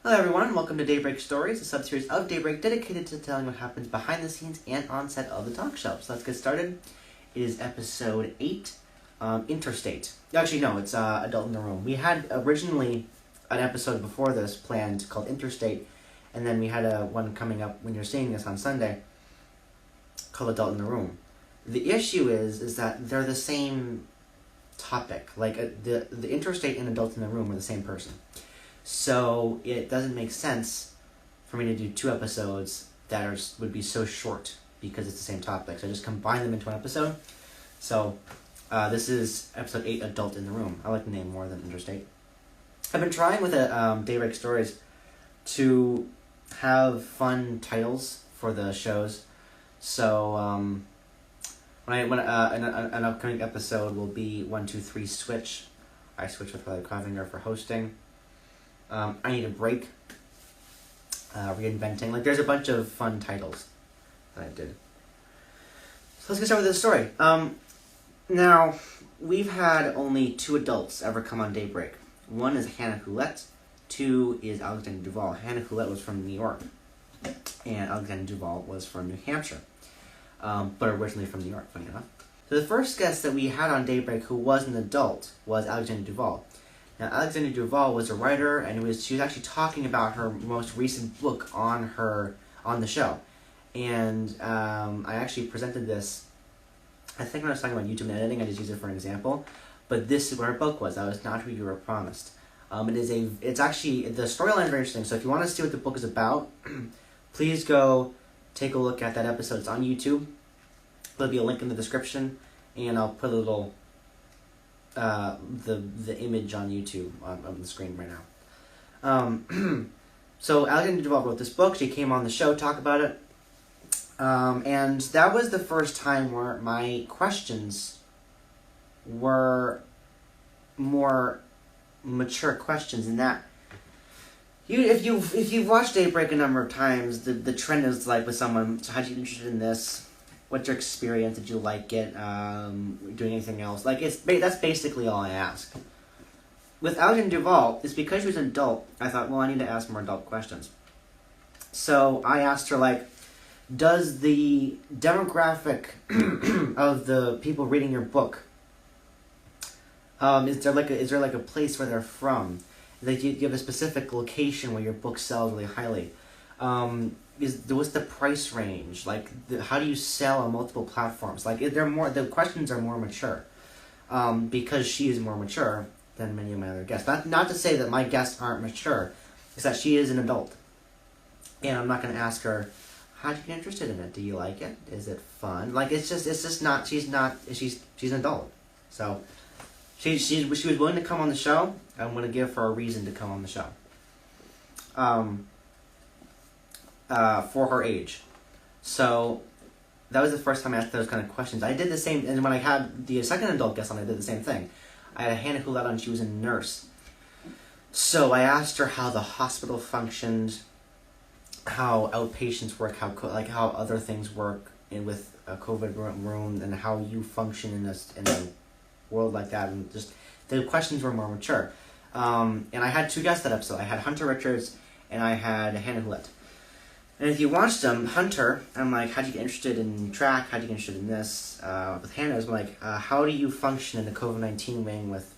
Hello everyone, welcome to Daybreak Stories, a sub-series of Daybreak dedicated to telling what happens behind the scenes and on set of the talk show. So let's get started. It is episode 8, Interstate. Actually, no, it's Adult in the Room. We had originally an episode before this planned called Interstate, and then we had one coming up when you're seeing this on Sunday called Adult in the Room. The issue is that they're the same topic. Like, the Interstate and Adult in the Room are the same person. So it doesn't make sense for me to do 2 episodes that would be so short because it's the same topic. So I just combine them into an episode. So this is episode 8, Adult in the Room. I like the name more than Interstate. I've been trying with Daybreak Stories to have fun titles for the shows. So an upcoming episode will be 1, 2, 3 Switch. I switch with Kraaijvanger for hosting. I Need a Break, Reinventing. Like, there's a bunch of fun titles that I did. So let's get started with this story. Now, we've had only 2 adults ever come on Daybreak. One is Hannah Coulette. 2 is Alexander Duvall. Hannah Coulette was from New York, and Alexander Duvall was from New Hampshire, but originally from New York, funny enough. So the first guest that we had on Daybreak who was an adult was Alexander Duvall. Now, Alexander Duvall was a writer, and she was actually talking about her most recent book on the show. And I actually presented this, I think when I was talking about YouTube and editing, I just used it for an example. But this is what her book was. I Was Not Who You Were Promised. It's actually, the storyline is very interesting. So if you want to see what the book is about, please go take a look at that episode. It's on YouTube. There'll be a link in the description, and I'll put a little the image on YouTube on the screen right now. So Alexander Duvall wrote this book. She came on the show, talk about it. And that was the first time where my questions were more mature questions, in that if you've watched Daybreak a number of times, the trend is like with someone, so how'd you get interested in this? What's your experience? Did you like it? Doing anything else? Like, that's basically all I ask. With Alexander Duvall, it's because she was an adult, I thought, well, I need to ask more adult questions. So I asked her, like, does the demographic of the people reading your book, is there like a place where they're from? Like, you have a specific location where your book sells really highly. What's the price range? Like, how do you sell on multiple platforms? Like, the questions are more mature, because she is more mature than many of my other guests. Not to say that my guests aren't mature, it's that she is an adult, and I'm not going to ask her, how'd you get interested in it? Do you like it? Is it fun? Like, it's just not. She's an adult, so she was willing to come on the show. I'm going to give her a reason to come on the show. For her age. So that was the first time I asked those kind of questions. I did the same, and when I had the second adult guest on, I did the same thing. I had Hannah Coulette on, she was a nurse. So I asked her how the hospital functioned, how outpatients work, how other things work with a COVID room, and how you function in a world like that. And just the questions were more mature. And I had 2 guests that episode. I had Hunter Richards and I had Hannah Coulette. And if you watched them, Hunter, I'm like, how'd you get interested in track? How'd you get interested in this? With Hannah, I was like, how do you function in the COVID-19 wing with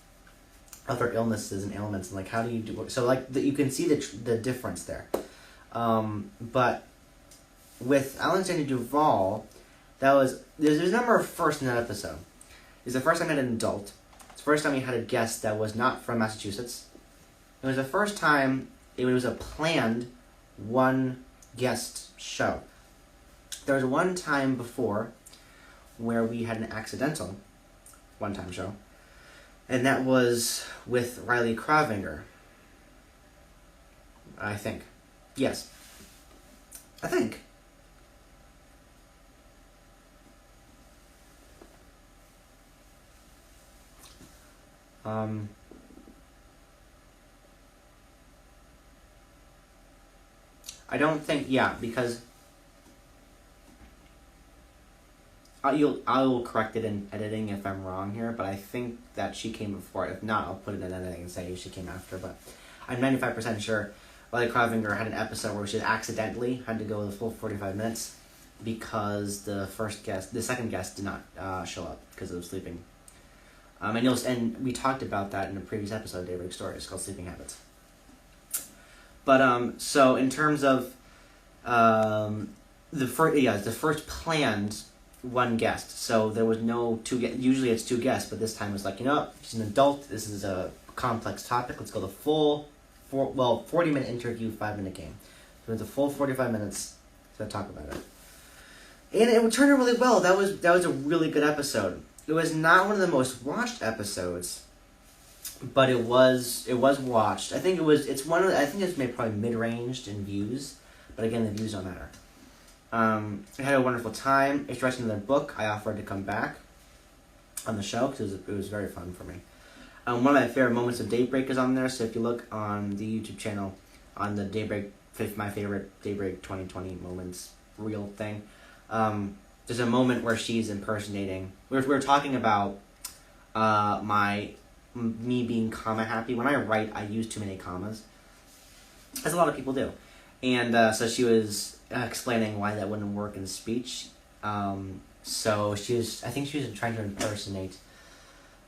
other illnesses and ailments? And, like, how do you do it? So, like, you can see the difference there. But with Alexander Duvall, there's a number of firsts in that episode. It's the first time I had an adult. It's the first time we had a guest that was not from Massachusetts. It was the first time it was a planned one guest show. There was one time before where we had an accidental one-time show, and that was with Kraaijvanger. I think. Yes. I think. I don't think, because I will correct it in editing if I'm wrong here, but I think that she came before. If not, I'll put it in editing and say she came after, but I'm 95% sure Riley Kraaijvanger had an episode where she accidentally had to go the full 45 minutes because the second guest did not show up because it was sleeping. And we talked about that in a previous episode of Daybreak Stories called Sleeping Habits. But so in terms of the first planned one guest. So there was no two guests. Usually it's two guests, but this time it was like, she's an adult. This is a complex topic. Let's go the full 40-minute interview, 5-minute game. So it's a full 45 minutes to talk about it. And it turned out really well. That was a really good episode. It was not one of the most watched episodes, but it was watched. I think it's maybe probably mid-ranged in views, but again, the views don't matter. I had a wonderful time. It's writing their book. I offered to come back on the show because it was very fun for me. One of my favorite moments of Daybreak is on there. So if you look on the YouTube channel on the Daybreak, my favorite Daybreak 2020 moments reel thing. There's a moment where she's impersonating. We were talking about me being comma happy. When I write, I use too many commas, as a lot of people do. And so she was explaining why that wouldn't work in speech. So I think she was trying to impersonate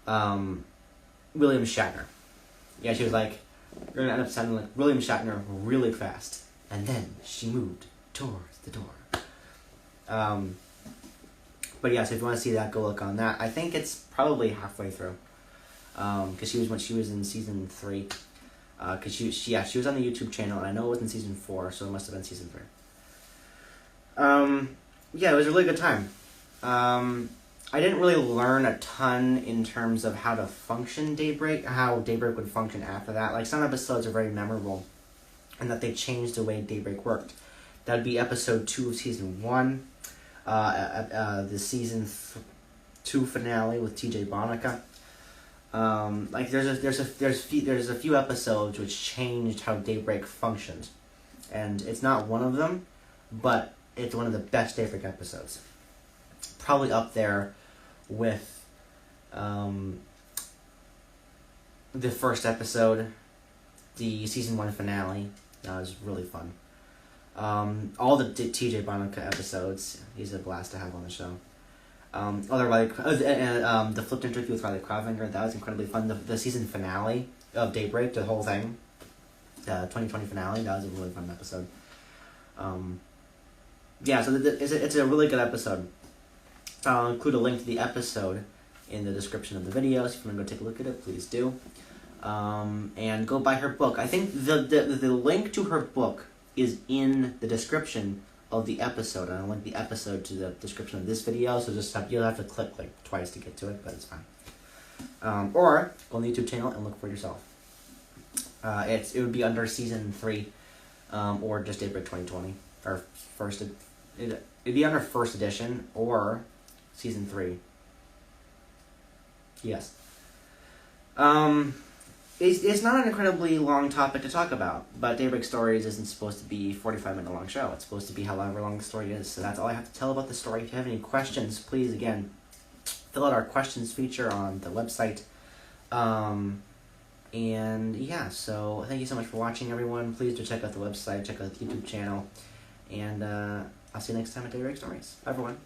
William Shatner. Yeah, she was like, you're gonna end up sounding like William Shatner really fast. And then she moved towards the door. But yeah, so if you want to see that, go look on that. I think it's probably halfway through. Because she was in season 3. Because she was on the YouTube channel, and I know it was in season 4, so it must have been season 3. Yeah, it was a really good time. I didn't really learn a ton in terms of how to function Daybreak, how Daybreak would function after that. Like, some episodes are very memorable, and that they changed the way Daybreak worked. That would be episode 2 of season 1, the season 2 finale with TJ Bonica. Like there's a few episodes which changed how Daybreak functioned, and it's not one of them, but it's one of the best Daybreak episodes. Probably up there with the first episode, the season 1 finale. That was really fun. All the TJ Bonica episodes, he's a blast to have on the show. The flipped interview with Riley Kraaijvanger, that was incredibly fun. The season finale of Daybreak, the whole thing, the 2020 finale, that was a really fun episode. Yeah, so it's a really good episode. I'll include a link to the episode in the description of the video, so if you want to go take a look at it, please do. And go buy her book. I think the link to her book is in the description of the episode, and I'll link the episode to the description of this video, so you'll have to click like twice to get to it, but it's fine. Or go on the YouTube channel and look for it yourself. It would be under season 3, or just Daybreak 2020, or it'd be under first edition or season 3. Yes. It's not an incredibly long topic to talk about, but Daybreak Stories isn't supposed to be a 45-minute long show. It's supposed to be however long the story is. So that's all I have to tell about the story. If you have any questions, please, again, fill out our questions feature on the website. And yeah, so thank you so much for watching, everyone. Please do check out the website, check out the YouTube channel, and I'll see you next time at Daybreak Stories. Bye, everyone.